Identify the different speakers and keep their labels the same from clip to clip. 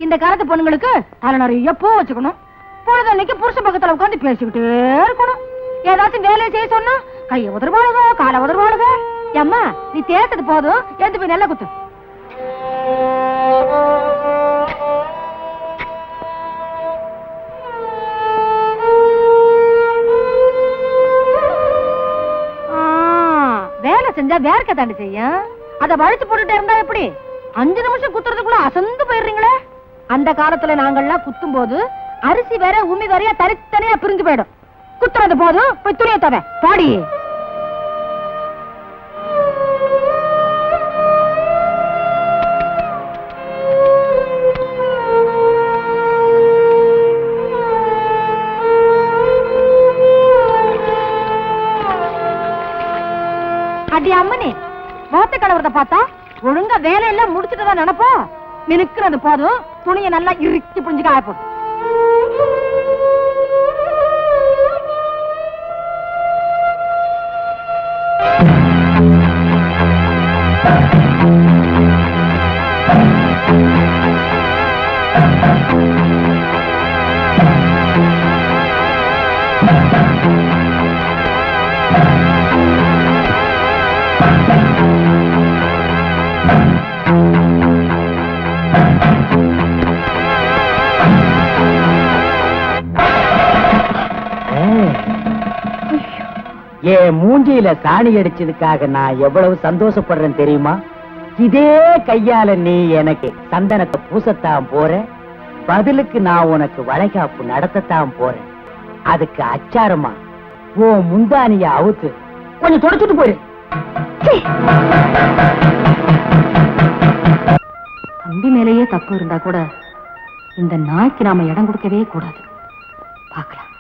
Speaker 1: இந்த காலத்து பொண்ணுங்களுக்கு தலை நிறைய பூ வச்சுக்கணும், பொழுதன்னைக்கு புருஷ பக்கத்துல உட்காந்து பேசிக்கிட்டே இருக்கணும். ஏதாச்சும் வேலையை செய்ய சொன்னா கைய உதர்வாளுக, காலை உதர்வாளுக. அம்மா நீ தேய்ச்சது போதும், எடுத்து போய் நல்லா குத்து. வேலை செஞ்சா வேர்க்க தாண்டி செய்யும், அத வழுத்து போட்டுட்டே இருந்தா எப்படி? 5 நிமிஷம் குத்துறதுக்குள்ள அசந்து போயிடுறீங்களே. அந்த காலத்துல நாங்கள்லாம் குத்தும் போது அரிசி வேற உமி வேறையா தனித்தனியா பிரிஞ்சு போயிடும். குத்துறது போதும், போய் துணியை தவ பாடி. அடி அம்மனே, மோத்த கலவரத்தை பார்த்தா ஒழுங்கா வேலையெல்லாம் முடிச்சுட்டுதான் நினைப்போம். மினுக்குறது போதும், துணியை நல்லா இறுக்கி புரிஞ்சு காயப்போம்.
Speaker 2: என் மூஞ்சியில சாணி அடிச்சதுக்காக நான் எவ்வளவு சந்தோஷப்படுறேன் தெரியுமா? இதே கையால நீ எனக்கு சந்தனத்தை பூசத்தான் போற, பதிலுக்கு நான் உனக்கு வளைகாப்பு நடத்தத்தான் போறேன். அதுக்கு அச்சாரமா ஓ முந்தானிய அவுத்து கொஞ்சம் தொடச்சுட்டு போயிரு.
Speaker 1: தம்பி மேலேயே தப்பு இருந்தா கூட இந்த நாய்க்கு நாம இடம் கொடுக்கவே கூடாது. பாக்கலாம்.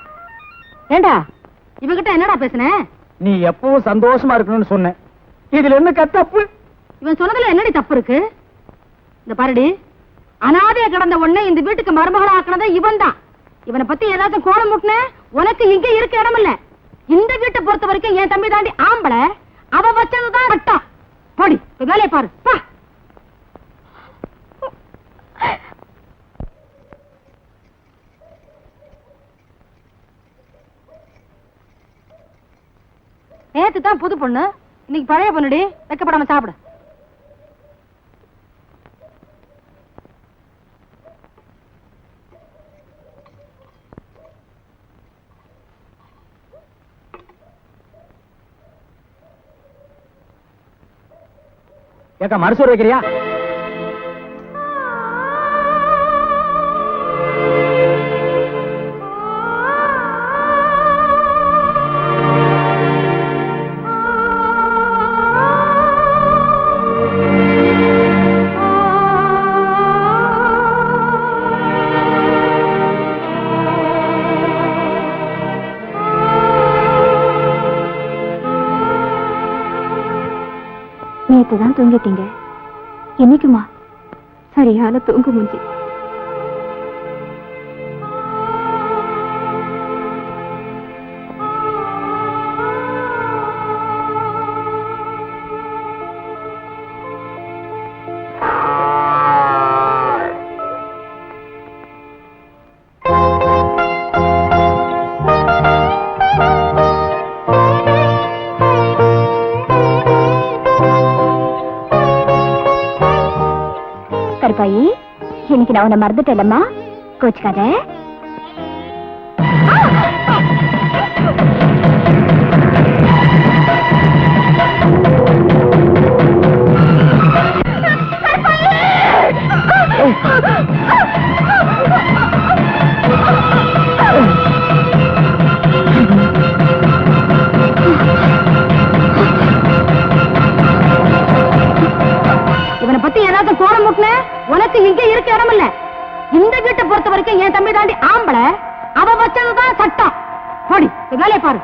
Speaker 1: ஏண்டா இவகிட்ட என்னடா பேசுன?
Speaker 2: நீ எப்பவும் சந்தோஷமா இருக்கணும்னு சொன்ன, இதுல என்ன தப்பு?
Speaker 1: இவன் சொன்னதுல என்னடி தப்பு இருக்கு? இந்த பாருடி, அனாதைய கிடந்த உடனே இந்த வீட்டுக்கு மருமகளா ஆக்கினத இவன் தான். இவனை பத்தி ஏதாவது கோலம் முட்டின உனக்கு இங்க இருக்க இடம் இல்ல. இந்த வீட்டை பொறுத்த வரைக்கும் என் தம்பி தாண்டி ஆம்பளை, அவ வச்சதுதான் வட்டம். போடி வேலையை பாரு. நேத்து தான் புது பொண்ணு, இன்னைக்கு பழைய பொண்ணுடி. வெக்கப்படாம சாப்பிடு.
Speaker 2: ஏக்கா மறுசோறு வைக்கிறியா?
Speaker 3: நேத்துதான் தூங்கிட்டீங்க, இன்னைக்குமா? சரியான தூங்கு மூஞ்சி. கருப்பாயி, இன்னைக்கு நான் உன்னை மறந்துட்டேன்லம்மா, கோச்சுக்காத.
Speaker 1: இவனை பத்தி ஏதாவது கோலம் முட்டின உனக்கு இங்க இருக்க இடம் இல்ல. இந்த வீட்டை பொறுத்த வரைக்கும் என் தம்பி தாண்டி ஆம்பளை, அவ வச்சதுதான் சட்டம். போடி வேலையை பாரு.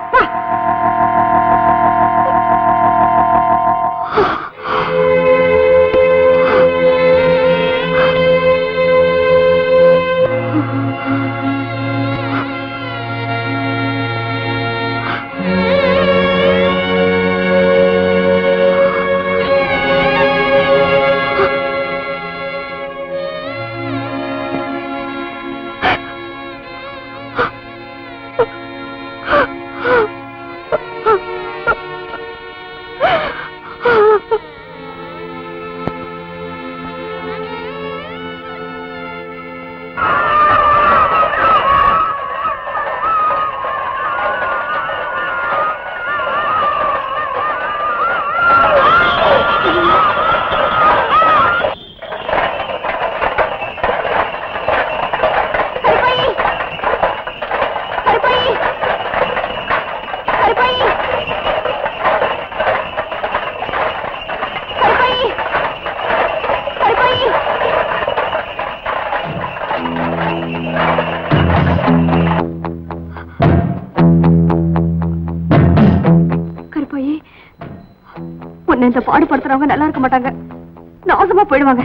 Speaker 3: இந்த பாடுபடுத்துறவங்க நல்லா இருக்க மாட்டாங்க, நாசமா போயிடுவாங்க.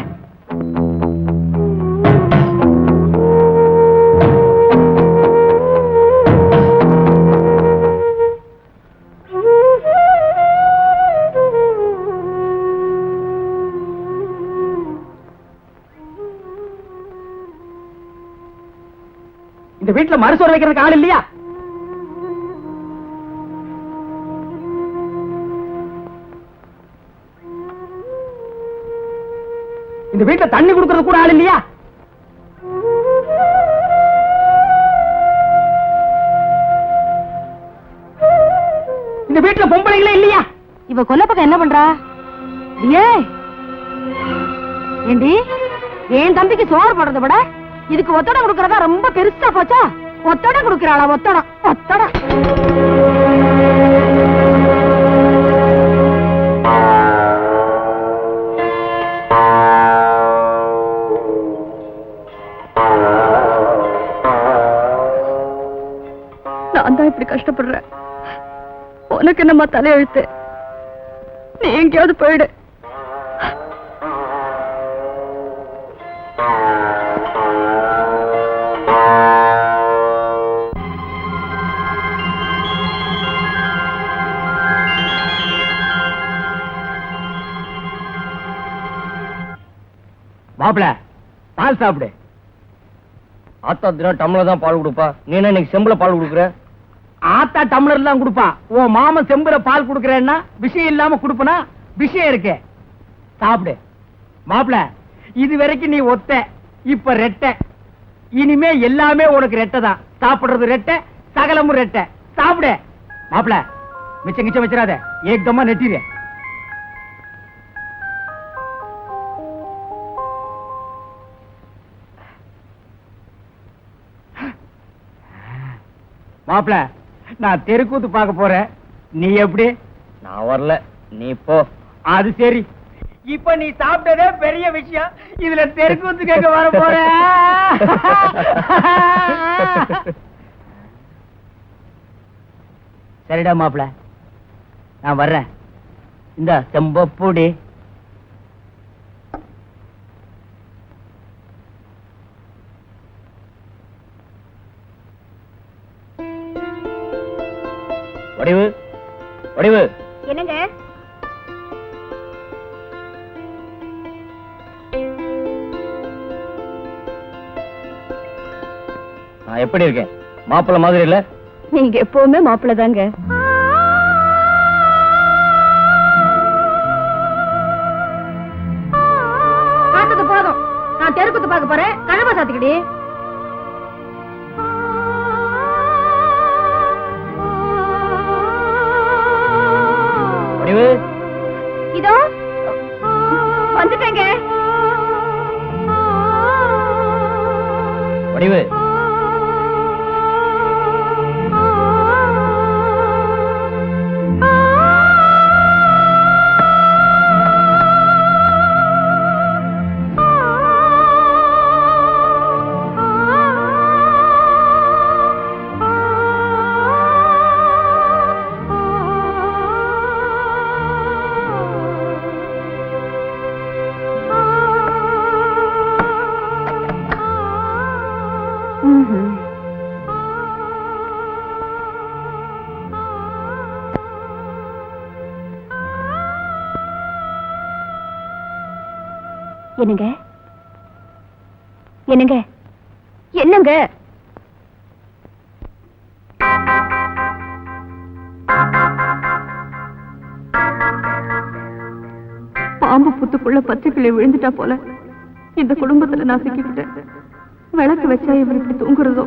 Speaker 2: இந்த வீட்டுல மறுசோறு வைக்கிறதுக்கு ஆள் இல்லையா? இந்த வீட்டுல தண்ணி கொடுக்கறது கூட ஆள் இல்லையா? இந்த வீட்டுல பொம்பளைங்களே இல்லையா?
Speaker 1: இவ கொல்ல பக்கம் என்ன பண்றா? ஏண்டி, என் தம்பிக்கு சோறு போடுறத விட இதுக்கு ஒத்தடம் கொடுக்கறதா ரொம்ப பெருசா போச்சா? ஒத்தடம் கொடுக்கறாளா? ஒத்தடம் ஒத்தடம்.
Speaker 3: நான் தான் இப்படி கஷ்டப்படுறேன், உனக்கு என்னம்மா தலையெழுத்து? நீ எங்கேயாவது போயிடு.
Speaker 2: மாப்பிள, பால் சாப்பிடு.
Speaker 4: ஆத்தா தினம் டம்ளர் தான் பால் கொடுப்பா, நீ என்ன இன்னைக்கு செம்புல பால் கொடுக்குற?
Speaker 2: ஆத்தா டம்ளர் தான் கொடுப்பான். உன் மாமன் செம்புல பால் கொடுக்கறேன்னா விஷயம் இல்லாம கொடுப்பனா? விஷயம் இருக்கு, சாப்பிடு. மாப்பிள, இது வரைக்கும் நீ ஒத்த, இப்ப ரெட்டை. இனிமே எல்லாமே உனக்கு ரெட்டை தான். சாப்பிடுறது ரெட்டை, சகலமும் ரெட்டை. சாப்பிடு. மாப்பிள, மிச்சம் கிச்சம் வச்சிடாத, ஏகமா நெட்டிடு. மாப்பிள, நான் தெருக்கூத்து பார்க்க போறேன், நீ எப்படி?
Speaker 4: நான் வரல, நீ போ.
Speaker 2: அது சரி, இப்ப நீ சாப்பிட்டதே பெரிய விஷயம், இதுல தெருக்கூத்து கேட்க வர போற? சரிடா மாப்பிள, நான் வர்றேன். இந்த செம்பப்பூடி.
Speaker 4: வடிவு, வடிவு.
Speaker 3: என்னங்க?
Speaker 4: நான் எப்படி இருக்கேன்? மாப்பிள்ள மாதிரி இல்ல?
Speaker 3: நீங்க எப்பவுமே மாப்பிள்ள தாங்க.
Speaker 1: பார்த்தது போதும், நான் தெருக்குத்து பார்க்க போறேன். கழுவ சாத்திக்கிடி.
Speaker 4: வடிவு,
Speaker 3: இதோ வந்துட்டேங்க.
Speaker 4: வடிவு.
Speaker 3: என்னங்க? என்னங்க? என்னங்க? பாம்பு புத்துக்குள்ள பச்சை கிளி விழுந்துட்டா போல இந்த குடும்பத்துல நான் சிக்கிக்கிட்டேன். விளக்கு வச்சா இவர் இப்படி தூங்குறதோ,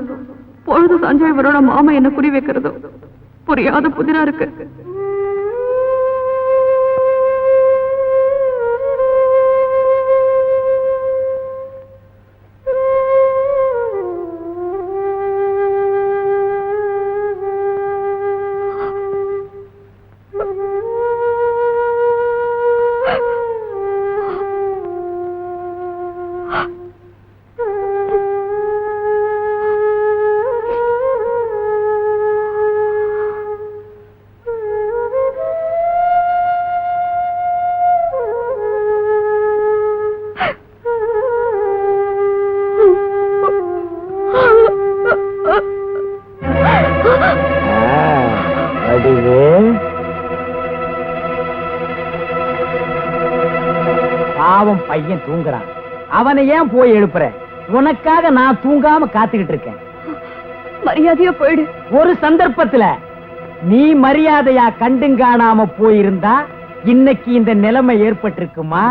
Speaker 3: பொழுது சாஞ்சா இவரோட மாமா என்ன குறி வைக்கிறதோ புரியாத புதிரா இருக்கு.
Speaker 2: தூங்குறான். அவனை ஏன் போய் எழுப்புற? உனக்காக நான் தூங்காம காத்துக்கிட்டு இருக்கேன்.
Speaker 3: மரியாதையா போயிடு.
Speaker 2: ஒரு சந்தர்ப்பத்துல நீ மரியாதையா கண்டுங்காணாம போயிருந்தா இன்னைக்கு இந்த நிலைமை ஏற்பட்டிருக்குமா?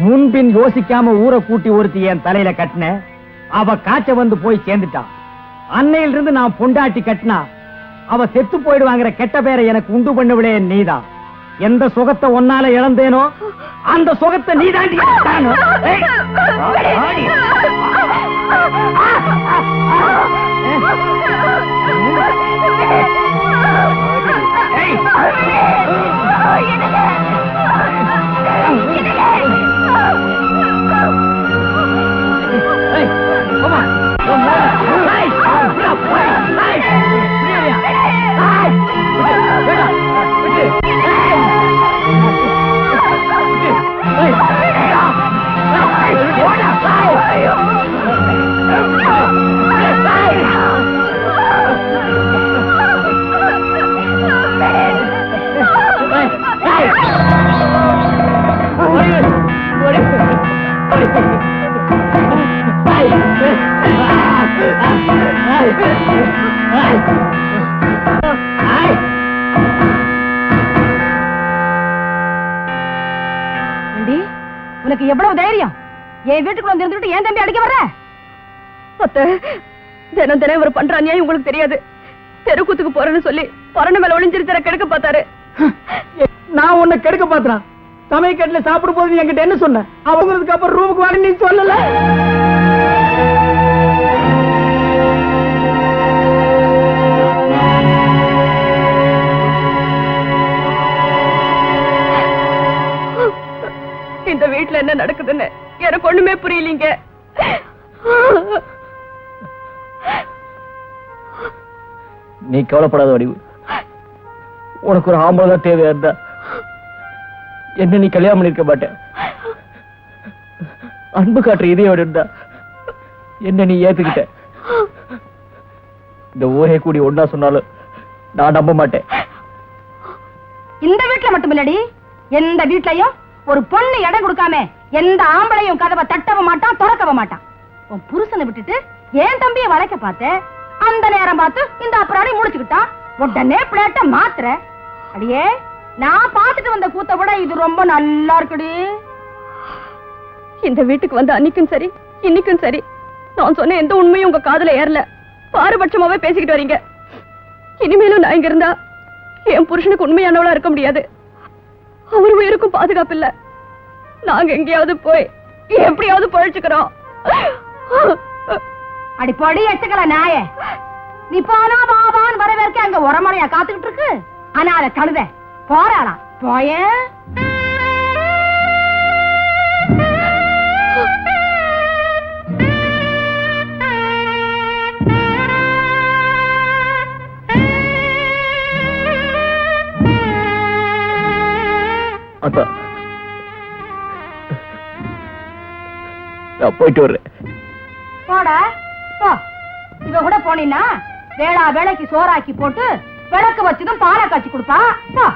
Speaker 2: முன்பின் யோசிக்காம ஊரை கூட்டி ஒருத்தி என் தலையில கட்டின. அவ காய்ச்ச வந்து போய் சேர்ந்துட்டான். அன்னையில இருந்து நான் பொண்டாட்டி கட்டினா அவ செத்து போயிடுவாங்கிற கெட்ட பேரை எனக்கு உண்டு பண்ணவிலே நீதான். எந்த சுகத்தை ஒன்னால இழந்தேனோ அந்த சுகத்தை நீதாண்டி.
Speaker 1: உனக்கு எவ்வளவு தைரியம்? என் வீட்டுக்குள்ள வந்து இருந்துட்டு ஏன் தம்பி அடிக்க வர்ற?
Speaker 3: அத்தை, தினம் தினம் இவர் பண்ற அநியாயம் உங்களுக்கு தெரியாது. தெருக்கூத்துக்கு போறேன்னு சொல்லி பரண மேல ஒளிஞ்சிருக்கிற கெடுக்க பார்த்தாரு.
Speaker 2: நான் உன்னை கெடுக்க பாத்துறான். சமையக்கட்டுல சாப்பிடும் போது என்கிட்ட என்ன சொன்ன? அவங்களுக்கு அப்புறம் ரூமுக்கு வாங்க நீ சொல்லல.
Speaker 3: இந்த வீட்டுல என்ன நடக்குதுன்னு எனக்கு ஒண்ணுமே புரியலீங்க.
Speaker 4: நீ கவலைப்படாத வடிவு. உனக்கு ஒரு ஆம்பளை தான் தேவையா இருந்தா என்ன நீ கல்யாணம் பண்ணிருக்க மாட்டேன். அன்பு காட்டுற இதயோட இருந்தா என்ன நீ ஏத்துக்கிட்ட. இந்த ஊரே கூடி ஒன்னா சொன்னாலும் நான் நம்ப மாட்டேன்.
Speaker 1: இந்த வீட்டுல மட்டும் இல்லடி, எந்த வீட்லயும் ஒரு பொண்ணு இடம் கொடுக்காம எந்த ஆம்பளையும் கதவை தட்டவும் மாட்டான், திறக்கவே மாட்டான். உன் புருஷனை விட்டுட்டு ஏன் தம்பியை வளைக்க பார்த்த. அந்த நேரம் பார்த்து இந்த அப்புறாடி முடிச்சுக்கிட்டான். உடனே பிளேட்ட மாத்துற. அடியே, நான் பார்த்துட்டு வந்த கூத்த விட இது ரொம்ப நல்லா இருக்குடி.
Speaker 3: இந்த வீட்டுக்கு வந்து அன்னைக்கும் சரி இன்னைக்கும் சரி நான் சொன்ன எந்த உண்மையும் உங்க காதுல ஏறல. பாரபட்சமாவே பேசிக்கிட்டு வரீங்க. இனிமேலும் நான் இங்க இருந்தா என் புருஷனுக்கு உண்மையானவளா இருக்க முடியாது. அவர் உயிருக்கும் பாதுகாப்பு இல்ல. நாங்க எங்கேயாவது போய் எப்படியாவது பழிச்சுக்கிறோம்.
Speaker 1: அடி பொடி எச்சுக்கல நாய. நீ போனா பாபான்னு வரவேற்க அங்க உரமறையா காத்துக்கிட்டு இருக்கு. ஆனா அத கழுத போறாளாம். போய
Speaker 4: அத்தா, நான் போயிட்டு வர்றேன்.
Speaker 1: போடா போ. இவ கூட போனீன்னா வேளா வேலைக்கு சோறாக்கி போட்டு விளக்கு வச்சதும் பாலை காய்ச்சி கொடுப்பா. போ.